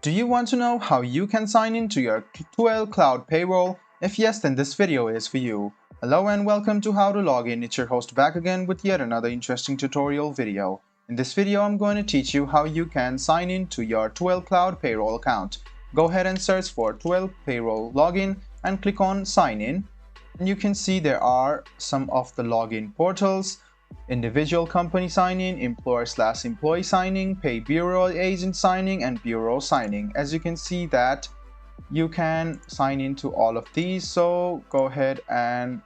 Do you want to know how you can sign in to your 12 Cloud Payroll? If yes, then this video is for you. Hello and welcome to How to Log In. It's your host back again with yet another interesting tutorial video. In this video, I'm going to teach you how you can sign in to your 12 Cloud Payroll account. Go ahead and search for 12 Payroll Login and click on Sign In. And you can see there are some of the login portals: individual company signing, employer/employee signing, pay bureau agent signing, and bureau signing. As you can see that you can sign into all of these, so go ahead and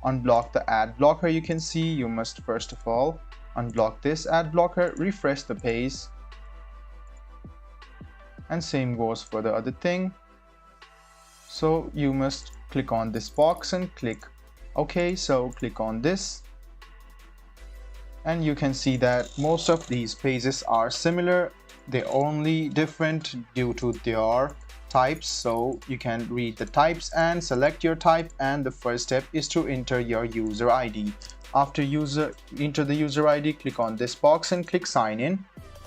unblock the ad blocker. You can see you must first of all unblock this ad blocker, refresh the page, and same goes for the other thing. So you must click on this box and click OK. So click on this and you can see that most of these pages are similar. They're only different due to their types. So you can read the types and select your type, and the first step is to enter your user ID. After enter the user ID, click on this box and click sign in,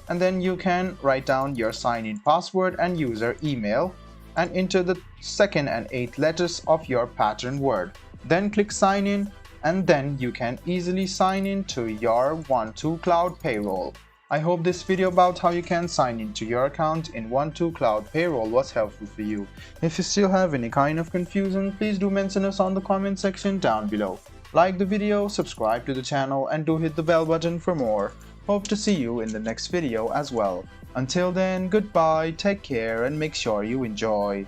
and then you can write down your sign in password and user email and enter the second and eighth letters of your pattern word. Then click sign in, and then you can easily sign in to your 12 Cloud Payroll. I hope this video about how you can sign into your account in 12 Cloud Payroll was helpful for you. If you still have any kind of confusion, please do mention us on the comment section down below. Like the video, subscribe to the channel, and do hit the bell button for more. Hope to see you in the next video as well. Until then, goodbye, take care, and make sure you enjoy.